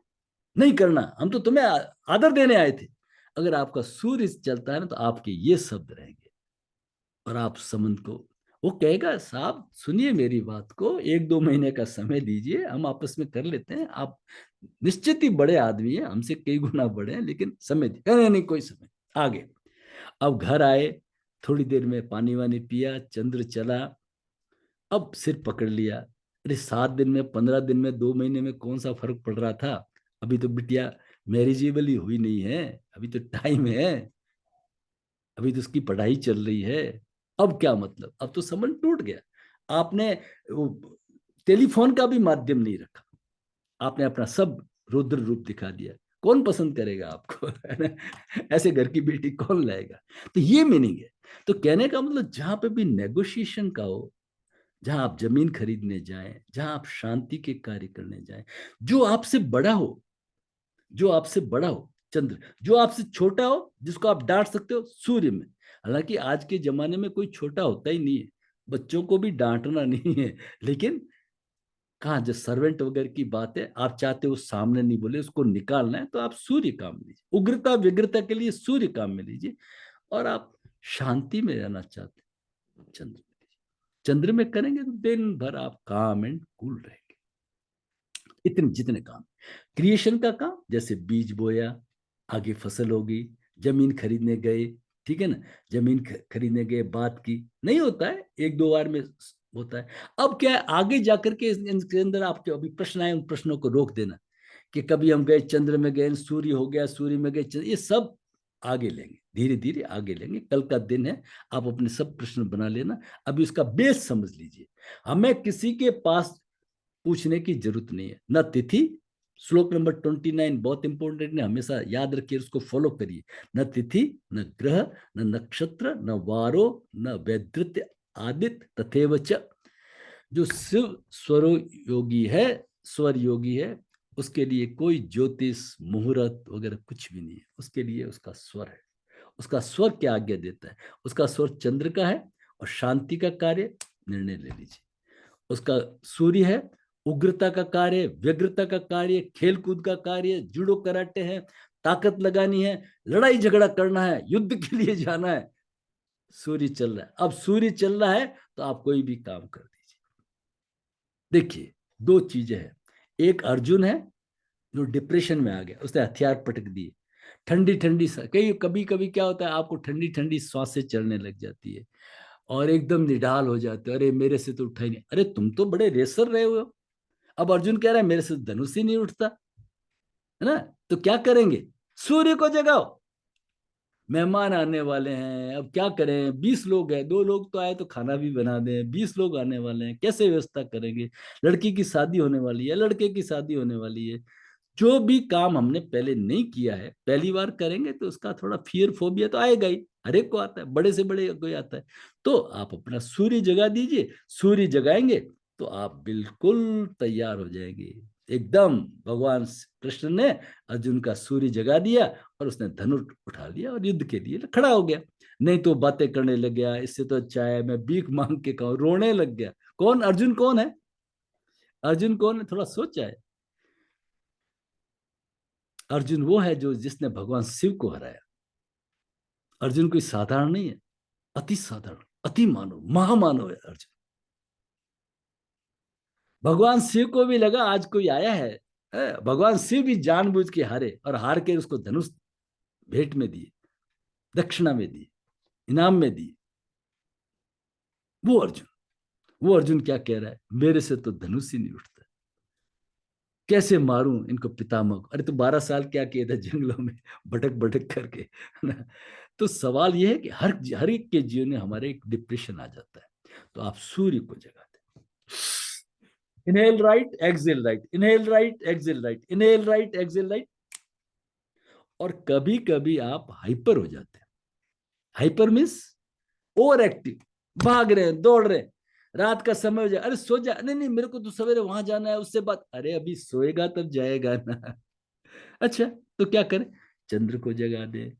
नहीं करना, हम तो तुम्हें आदर देने आए थे। अगर आपका सूर्य चलता है ना, तो आपके ये शब्द रहेंगे, और आप संबंध को, वो कहेगा साहब सुनिए मेरी बात को, 1-2 महीने का समय दीजिए, हम आपस में कर लेते हैं, आप निश्चित ही बड़े आदमी है, हमसे कई गुना बड़े हैं, लेकिन समय नहीं कोई समय। आगे, अब घर आए, थोड़ी देर में पानी वानी पिया, चंद्र चला, अब सिर पकड़ लिया, अरे 7 दिन में, 15 दिन में, 2 महीने में कौन सा फर्क पड़ रहा था? अभी तो बिटिया मैरिजेबल ही हुई नहीं है, अभी तो टाइम है, अभी तो उसकी पढ़ाई चल रही है। अब क्या मतलब, अब तो संबंध टूट गया। आपने टेलीफोन का भी माध्यम नहीं रखा, आपने अपना सब रुद्र रूप दिखा दिया, कौन पसंद करेगा आपको? है ना? ऐसे घर की बेटी कौन लाएगा? तो ये मीनिंग है। तो कहने का मतलब, जहां पे भी नेगोशिएशन का हो, जहां आप जमीन खरीदने जाएं, जहां आप शांति के कार्य करने जाएं, जो आपसे बड़ा हो, जो आपसे बड़ा हो चंद्र, जो आपसे छोटा हो, जिसको आप डांट सकते हो, सूर्य में। हालांकि आज के जमाने में कोई छोटा होता ही नहीं है, बच्चों को भी डांटना नहीं है, लेकिन कहाँ, जो सर्वेंट वगैरह की बात है, आप चाहते हो सामने नहीं बोले, उसको निकालना है, तो आप सूर्य काम में लीजिए, उग्रता विग्रता के लिए सूर्य काम में लीजिए। और आप शांति में रहना चाहते हैं, चंद्र में लीजिए। चंद्र में करेंगे तो दिन भर आप काम एंड कूल रहेंगे। इतने जितने काम, क्रिएशन का काम, जैसे बीज बोया, आगे फसल होगी, जमीन खरीदने गए, ठीक है ना, जमीन खरीदने गए, बात की, नहीं होता है 1-2 बार में होता है। अब क्या है, आगे जाकर के इसके अंदर आपके अभी प्रश्न आए, उन प्रश्नों को रोक देना कि कभी हम गए चंद्र में, गए सूर्य हो गया, सूर्य में गए चंद्र, ये सब आगे लेंगे, धीरे धीरे आगे लेंगे, कल का दिन है, आप अपने सब प्रश्न बना लेना। अभी उसका बेस समझ लीजिए। हमें किसी के पास पूछने की जरूरत नहीं है, न तिथि, श्लोक नंबर 29 बहुत इंपॉर्टेंट है, हमेशा याद रखिए, उसको फॉलो करिए। न तिथि, न ग्रह, न नक्षत्र, न वारो, न वैद्युत आदित्य, तथेव च। जो शिव स्वर योगी है, स्वर योगी है, उसके लिए कोई ज्योतिष मुहूर्त वगैरह कुछ भी नहीं है, उसके लिए उसका स्वर है। उसका स्वर क्या आज्ञा देता है? उसका स्वर चंद्र का है, और शांति का कार्य, निर्णय ले लीजिए। उसका सूर्य है, उग्रता का कार्य, व्यग्रता का कार्य, खेल कूद का कार्य, जुडो कराटे है, ताकत लगानी है, लड़ाई झगड़ा करना है, युद्ध के लिए जाना है, सूर्य चल रहा है। अब सूर्य चल रहा है तो आप कोई भी काम कर दीजिए। देखिए, दो चीजें हैं। एक अर्जुन है जो डिप्रेशन में आ गया, उसने हथियार पटक दिए, ठंडी ठंडी कई कभी कभी क्या होता है, आपको ठंडी ठंडी सांसें चलने लग जाती है और एकदम निढाल हो जाते हो, अरे मेरे से तो उठा ही नहीं, अरे तुम तो बड़े रेसर रहे हो। अब अर्जुन कह रहा है मेरे से धनुष ही नहीं उठता, है ना? तो क्या करेंगे? सूर्य को जगाओ, मेहमान आने वाले हैं, अब क्या करें, 20 लोग हैं, 2 लोग तो आए तो खाना भी बना दें, 20 लोग आने वाले हैं, कैसे व्यवस्था करेंगे? लड़की की शादी होने वाली है, लड़के की शादी होने वाली है। जो भी काम हमने पहले नहीं किया है, पहली बार करेंगे तो उसका थोड़ा फियर फोबिया तो आएगा ही, हर एक को आता है, बड़े से बड़े को आता है। तो आप अपना सूर्य जगा दीजिए, सूर्य जगाएंगे तो आप बिल्कुल तैयार हो जाएंगे एकदम। भगवान कृष्ण ने अर्जुन का सूर्य जगा दिया और उसने धनुष उठा लिया और युद्ध के लिए खड़ा हो गया। नहीं तो बातें करने लग गया, इससे तो अच्छा है मैं भीख मांग के खाऊं, रोने लग गया। कौन अर्जुन? कौन है अर्जुन? कौन है? थोड़ा सोचा है? अर्जुन वो है जो जिसने भगवान शिव को हराया। अर्जुन कोई साधारण नहीं है, अति साधारण, अति मानव, महामानव है अर्जुन। भगवान शिव को भी लगा आज कोई आया है, भगवान शिव भी जानबूझ के हारे और हार के उसको धनुष भेंट में दिए, दक्षिणा में दिए, इनाम में दिए। वो अर्जुन, वो अर्जुन क्या कह रहा है, मेरे से तो धनुष ही नहीं उठता, कैसे मारूं इनको पितामह को? अरे तो 12 साल क्या किए थे जंगलों में भटक भटक करके, है ना? तो सवाल यह है कि हर एक के जीवन में हमारे एक डिप्रेशन आ जाता है, तो आप सूर्य को जगाते, inhale right, Excel right, inhale right, Excel right, inhale right, Excel right. और कभी कभी आप हाइपर हो जाते हैं। हाइपर मीन्स ओवर एक्टिव, भाग रहे हैं, दौड़ रहे हैं, रात का समय हो जाए, अरे सो जा, नहीं नहीं मेरे को तो सवेरे वहां जाना है, उससे बात, अरे अभी सोएगा तब जाएगा ना। अच्छा, तो क्या करें? चंद्र को जगा दे,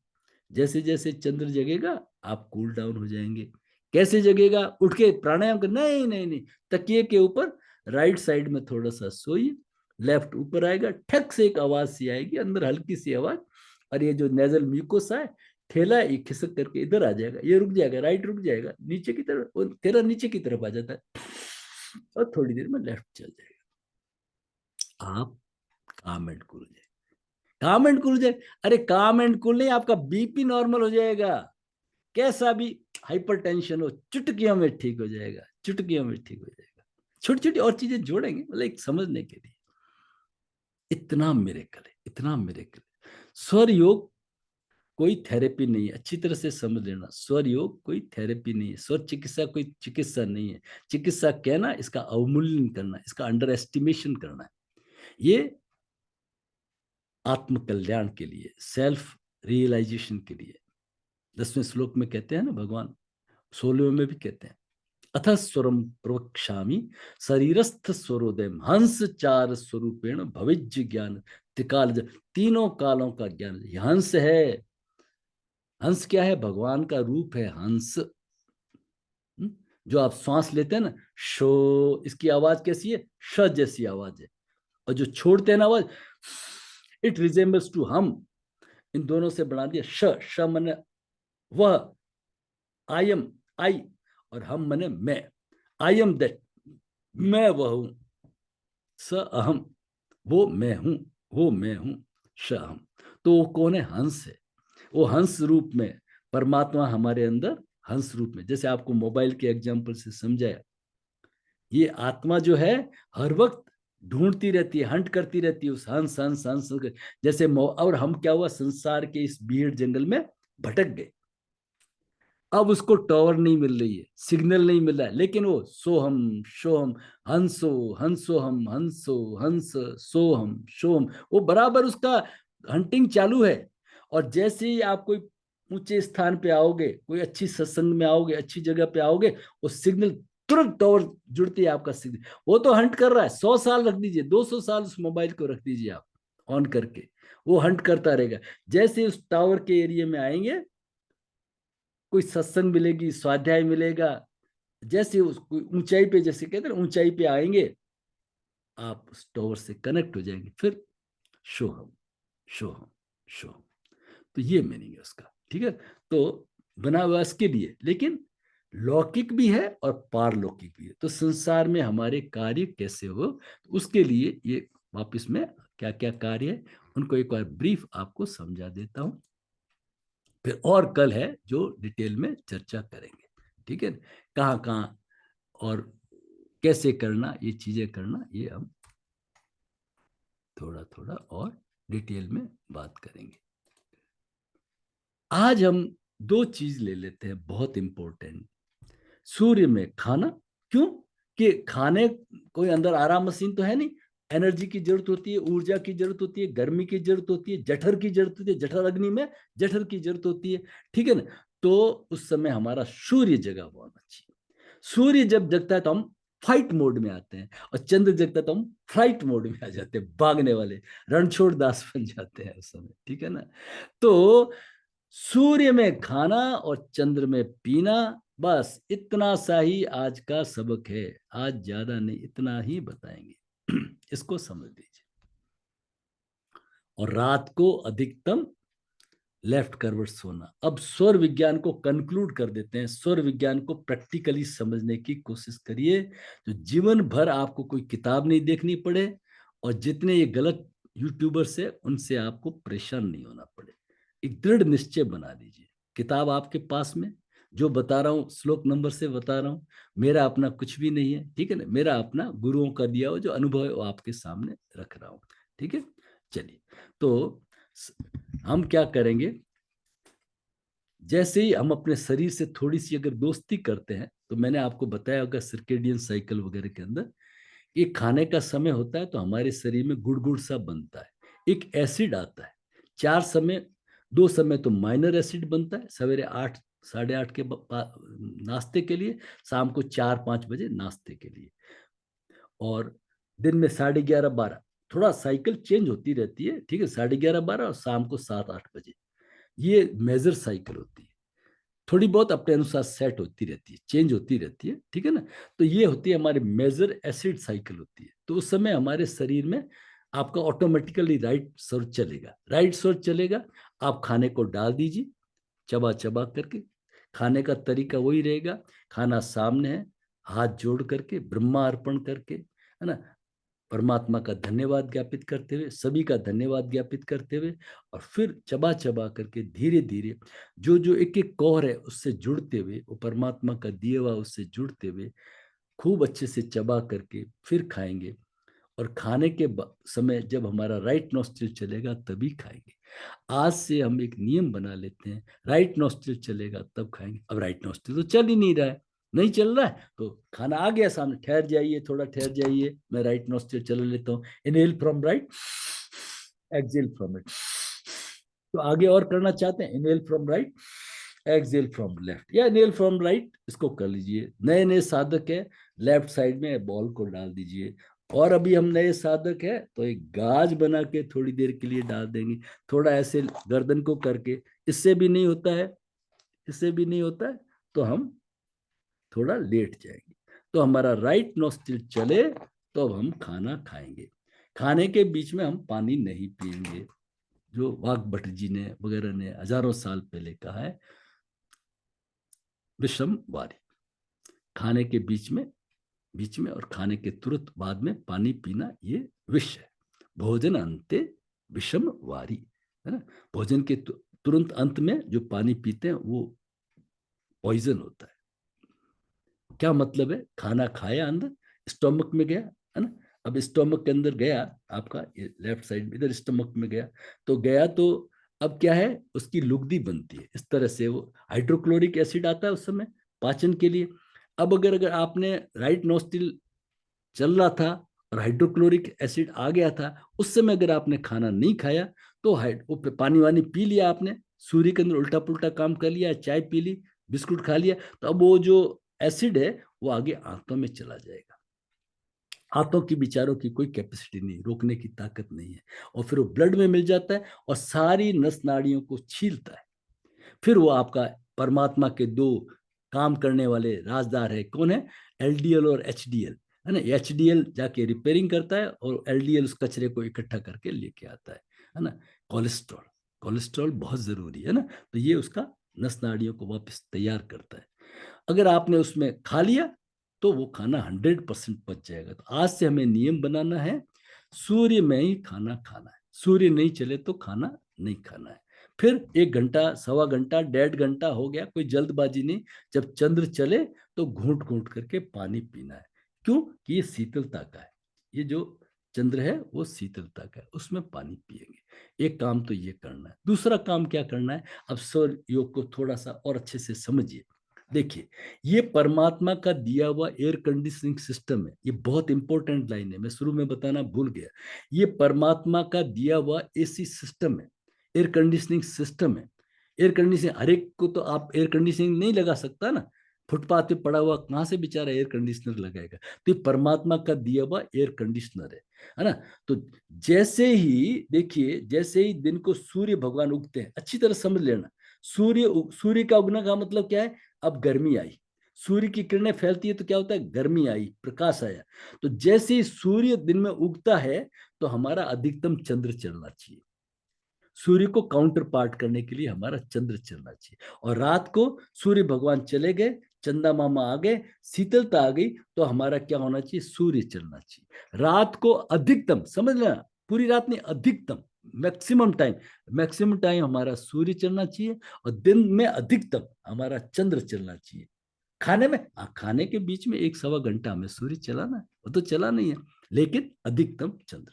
जैसे जैसे चंद्र जगेगा आप कूल डाउन हो जाएंगे। कैसे जगेगा? उठ के प्राणायाम कर, नहीं नहीं नहीं, तकिए के ऊपर राइट साइड में थोड़ा सा सोइए, लेफ्ट ऊपर आएगा, ठक से एक आवाज सी आएगी अंदर, हल्की सी आवाज, और ये जो नेजल म्यूकोसा है, ठेला ये खिसक करके इधर आ जाएगा, ये रुक जाएगा, राइट रुक जाएगा, नीचे की तरफ, और तेरा नीचे की तरफ आ जाता है, और थोड़ी देर में लेफ्ट चल जाएगा। आप काम एंड कूल जाए, काम एंड कूल जाए, अरे काम एंड कूल नहीं, आपका बीपी नॉर्मल हो जाएगा, कैसा भी हाइपरटेंशन हो चुटकियों में ठीक हो जाएगा, चुटकियों में ठीक हो जाएगा। छोटी छोटी और चीजें जोड़ेंगे मतलब एक समझने के लिए। इतना मिरेकल है, इतना मिरेकल है। स्वर योग कोई थेरेपी नहीं है, अच्छी तरह से समझ लेना, स्वर योग कोई थेरेपी नहीं है, स्वर चिकित्सा कोई चिकित्सा नहीं है। चिकित्सा कहना, इसका अवमूल्यन करना, इसका अंडर एस्टिमेशन करना है। ये आत्म कल्याण के लिए, सेल्फ रियलाइजेशन के लिए। 10वें श्लोक में कहते हैं ना भगवान, 16वें में भी कहते हैं, अथ स्वरम प्रवक्ष्यामि शरीरस्थ स्वरोदय हंस चार स्वरूपेण भविज्य ज्ञान त्रिकाल, तीनों कालों का ज्ञान। हंस है, हंस क्या है? भगवान का रूप है हंस। जो आप सांस लेते हैं ना, शो, इसकी आवाज कैसी है? श जैसी आवाज है। और जो छोड़ते हैं ना आवाज, इट रिजेंबल्स टू हम, इन दोनों से बना दिया श। श मने वह, आई एम, आई, और हम मने मैं, आई एम दैट, मैं वह हूं, स अहम, वो मैं हूं, वो मैं हूं, श अहम। तो वो कौन है? हंस है। वो हंस रूप में परमात्मा हमारे अंदर, हंस रूप में, जैसे आपको मोबाइल के एग्जाम्पल से समझाया, ये आत्मा जो है हर वक्त ढूंढती रहती है, हंट करती रहती है उस हंस हंस हंस जैसे और हम क्या हुआ, संसार के इस भीड़ जंगल में भटक गए। अब उसको टावर नहीं मिल रही है, सिग्नल नहीं मिल रहा है, लेकिन वो सोहम शोहम हंसो हंसो हम हंसो हंस सोहम शोहम, वो बराबर उसका हंटिंग चालू है। और जैसे ही आप कोई ऊंचे स्थान पे आओगे, कोई अच्छी सत्संग में आओगे, अच्छी जगह पे आओगे, वो सिग्नल तुरंत टावर जुड़ती है आपका सिग्नल। वो तो हंट कर रहा है, 100 साल रख दीजिए, 200 साल उस मोबाइल को रख दीजिए आप ऑन करके, वो हंट करता रहेगा। जैसे उस टावर के एरिया में आएंगे, कोई सत्संग मिलेगी, स्वाध्याय मिलेगा, जैसे उस ऊंचाई पे, जैसे कहते हैं ऊंचाई पे आएंगे, आप उस टावर से कनेक्ट हो जाएंगे, फिर शोहम शोहम शोहम। तो ये मीनिंग है उसका, ठीक है। तो बना हुआ इसके लिए, लेकिन लौकिक भी है और पारलौकिक भी है। तो संसार में हमारे कार्य कैसे हो, तो उसके लिए ये वापस में क्या क्या कार्य है उनको एक बार ब्रीफ आपको समझा देता हूं, फिर और कल है जो डिटेल में चर्चा करेंगे, ठीक है। कहाँ कहाँ और कैसे करना, ये चीजें करना, ये हम थोड़ा थोड़ा और डिटेल में बात करेंगे। आज हम दो चीज ले लेते हैं बहुत इंपॉर्टेंट। सूर्य में खाना, क्यों कि खाने, कोई अंदर आराम मशीन तो है नहीं, एनर्जी की जरूरत होती है, ऊर्जा की जरूरत होती है, गर्मी की जरूरत होती है, जठर की जरूरत होती है, जठर अग्नि में जठर की जरूरत होती है, ठीक है ना। तो उस समय हमारा सूर्य जगा हुआ होना चाहिए। सूर्य जब जगता है तो हम फाइट मोड में आते हैं, और चंद्र जगता है तो हम फ्लाइट मोड में आ जाते हैं, भागने वाले रणछोड़ दास बन जाते हैं उस समय, ठीक है ना। तो सूर्य में खाना और चंद्र में पीना, बस इतना सा ही आज का सबक है। आज ज्यादा नहीं, इतना ही बताएंगे। इसको समझ लीजिए। और रात को अधिकतम लेफ्ट करवट सोना। अब स्वर विज्ञान को कंक्लूड कर देते हैं, स्वर विज्ञान को प्रैक्टिकली समझने की कोशिश करिए, तो जीवन भर आपको कोई किताब नहीं देखनी पड़े, और जितने ये गलत यूट्यूबर्स है उनसे आपको परेशान नहीं होना पड़े। एक दृढ़ निश्चय बना लीजिए, किताब आपके पास में, जो बता रहा हूँ श्लोक नंबर से बता रहा हूँ, मेरा अपना कुछ भी नहीं है, ठीक है ना, मेरा अपना गुरुओं का दिया हुआ जो अनुभव है वो आपके सामने रख रहा हूँ, ठीक है। चलिए, तो हम क्या करेंगे, जैसे ही हम अपने शरीर से थोड़ी सी अगर दोस्ती करते हैं, तो मैंने आपको बताया होगा सर्केडियन साइकिल वगैरह के अंदर, ये खाने का समय होता है तो हमारे शरीर में गुड़ गुड़ सा बनता है, एक एसिड आता है। 4 समय, 2 समय तो माइनर एसिड बनता है, सवेरे 8 8:30 के नाश्ते के लिए, शाम को 4-5 बजे नाश्ते के लिए, और दिन में 11:30-12, थोड़ा साइकिल चेंज होती रहती है, ठीक है, 11:30-12 और शाम को 7-8 बजे, ये मेजर साइकिल होती है। थोड़ी बहुत अपने अनुसार सेट होती रहती है, चेंज होती रहती है, ठीक है ना। तो ये होती है हमारी मेजर एसिड साइकिल होती है। तो उस समय हमारे शरीर में आपका ऑटोमेटिकली राइट स्वर चलेगा, राइट स्वर चलेगा। आप खाने को डाल दीजिए चबा चबा करके, खाने का तरीका वही रहेगा, खाना सामने है, हाथ जोड़ करके ब्रह्मा अर्पण करके, है ना, परमात्मा का धन्यवाद ज्ञापित करते हुए, सभी का धन्यवाद ज्ञापित करते हुए, और फिर चबा चबा करके धीरे धीरे जो जो एक एक कौर है उससे जुड़ते हुए, वो परमात्मा का दिया हुआ उससे जुड़ते हुए, खूब अच्छे से चबा करके फिर खाएंगे। और खाने के समय जब हमारा राइट नॉस्ट्रिल चलेगा तभी खाएंगे। आज से हम एक नियम बना लेते हैं, राइट नॉस्ट्रिल चलेगा तब खाएंगे। अब राइट नॉस्ट्रिल तो चल ही नहीं रहा है, नहीं चल रहा है, तो खाना आ गया सामने, ठहर जाइए, थोड़ा ठहर जाइए, मैं राइट नॉस्ट्रिल चला लेता हूँ, inhale from right, exhale from it. तो आगे और करना चाहते हैं, inhale from right, exhale from left, या इनहेल फ्रॉम राइट, इसको कर लीजिए। नए नए साधक है, लेफ्ट साइड में बॉल को डाल दीजिए। और अभी हम नए साधक है तो एक गाज बना के थोड़ी देर के लिए डाल देंगे, थोड़ा ऐसे गर्दन को करके, इससे भी नहीं होता है, इससे भी नहीं होता है, तो हम थोड़ा लेट जाएंगे, तो हमारा राइट नोस्ट्रिल चले, तो अब हम खाना खाएंगे। खाने के बीच में हम पानी नहीं पिएंगे, जो वाघ भट्ट जी ने वगैरह ने हजारों साल पहले कहा है, विषम वारी। खाने के बीच में और खाने के तुरंत बाद में पानी पीना ये विष है। भोजन अंते विषम वारी, है ना। भोजन के तुरंत अंत में जो पानी पीते हैं वो पॉइजन होता है। क्या मतलब है, खाना खाया अंदर, स्टोमक में गया, है ना। अब स्टोमक के अंदर गया आपका, ये लेफ्ट साइड में इधर स्टोमक में गया, तो गया तो अब क्या है, उसकी लुगदी बनती है इस तरह से, वो हाइड्रोक्लोरिक एसिड आता है उस समय पाचन के लिए। अब अगर अगर आपने राइट नोस्ट्रिल चल रहा था और हाइड्रोक्लोरिक एसिड आ गया था, उस समय अगर आपने खाना नहीं खाया तो वो पानी वानी पी लिया आपने, सूर्य के अंदर उल्टा पुल्टा काम कर लिया, चाय पी ली, बिस्कुट खा लिया, तो अब वो जो एसिड है वो आगे आंतों में चला जाएगा। हाथों की विचारों की कोई कैपेसिटी नहीं, रोकने की ताकत नहीं है, और फिर वो ब्लड में मिल जाता है और सारी नस नाड़ियों को छीलता है। फिर वो आपका परमात्मा के दो काम करने वाले राजदार है, कौन है, एलडीएल और एचडीएल, है ना। एचडीएल जाके रिपेयरिंग करता है और एलडीएल उस कचरे को इकट्ठा करके लेके आता है ना। कोलेस्ट्रॉल, कोलेस्ट्रॉल बहुत जरूरी है ना, तो ये उसका नस नाड़ियों को वापस तैयार करता है। अगर आपने उसमें खा लिया तो वो खाना 100% पच जाएगा। तो आज से हमें नियम बनाना है, सूर्य में ही खाना खाना है, सूर्य नहीं चले तो खाना नहीं खाना है। फिर 1 घंटा, 1.25 घंटा, 1.5 घंटा हो गया, कोई जल्दबाजी नहीं, जब चंद्र चले तो घूंट घूंट करके पानी पीना है। क्यों कि ये शीतलता का है, ये जो चंद्र है वो शीतलता का है, उसमें पानी पिएंगे। एक काम तो ये करना है। दूसरा काम क्या करना है, अब सौर योग को थोड़ा सा और अच्छे से समझिए। देखिए, ये परमात्मा का दिया हुआ एयर कंडीशनिंग सिस्टम है, ये बहुत इंपॉर्टेंट लाइन है, मैं शुरू में बताना भूल गया। ये परमात्मा का दिया हुआ एसी सिस्टम है, एयर कंडीशनिंग सिस्टम है। एयर कंडीशनिंग हर एक को तो आप एयर कंडीशनिंग नहीं लगा सकता ना, फुटपाथ पे पड़ा हुआ कहाँ से बेचारा एयर कंडीशनर लगाएगा। तो ये परमात्मा का दिया हुआ एयर कंडीशनर है ना। तो जैसे ही देखिए, जैसे ही दिन को सूर्य भगवान उगते हैं, अच्छी तरह समझ लेना, सूर्य का उगना का मतलब क्या है, अब गर्मी आई, सूर्य की किरणें फैलती है तो क्या होता है, गर्मी आई, प्रकाश आया। तो जैसे ही सूर्य दिन में उगता है तो हमारा अधिकतम चंद्र चलना चाहिए, सूर्य को काउंटर पार्ट करने के लिए हमारा चंद्र चलना चाहिए। और रात को सूर्य भगवान चले गए, चंदा मामा आ गए, शीतलता आ गई, तो हमारा क्या होना चाहिए, सूर्य चलना चाहिए। रात को अधिकतम, समझ लेना, पूरी रात नहीं, अधिकतम, मैक्सिमम टाइम हमारा सूर्य चलना चाहिए, और दिन में अधिकतम हमारा चंद्र चलना चाहिए। खाने में, खाने के बीच में 1 सवा घंटा हमें सूर्य चलाना है, वो तो चला नहीं है, लेकिन अधिकतम चंद्र।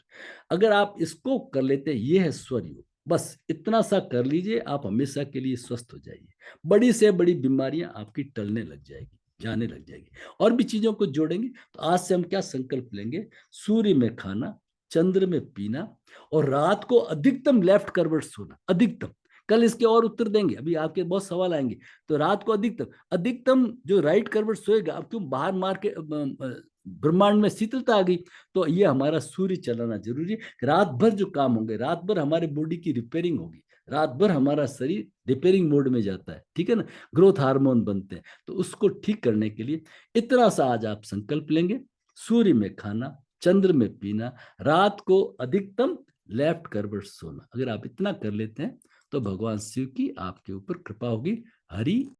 अगर आप इसको कर लेते हैं, ये है स्वर योग, बस इतना सा कर लीजिए, आप हमेशा के लिए स्वस्थ हो जाइए। बड़ी से बड़ी बीमारियां आपकी टलने लग जाएगी, जाने लग जाएगी। और भी चीजों को जोड़ेंगे, तो आज से हम क्या संकल्प लेंगे, सूर्य में खाना, चंद्र में पीना, और रात को अधिकतम लेफ्ट करवट सोना, अधिकतम। कल इसके और उत्तर देंगे, अभी आपके बहुत सवाल आएंगे। तो रात को अधिकतम, अधिकतम जो राइट करवट सोएगा, अब क्यों बाहर मार के ब्रह्मांड में शीतलता आ गई, तो ये हमारा सूर्य चलाना जरूरी है। रात भर जो काम होंगे, रात भर हमारे बॉडी की रिपेयरिंग होगी, रात भर हमारा शरीर रिपेयरिंग मोड में जाता है, ठीक है ना, ग्रोथ हार्मोन बनते हैं, तो उसको ठीक करने के लिए इतना सा आज आप संकल्प लेंगे, सूर्य में खाना, चंद्र में पीना, रात को अधिकतम लेफ्ट करवट सोना। अगर आप इतना कर लेते हैं तो भगवान शिव की आपके ऊपर कृपा होगी। हरि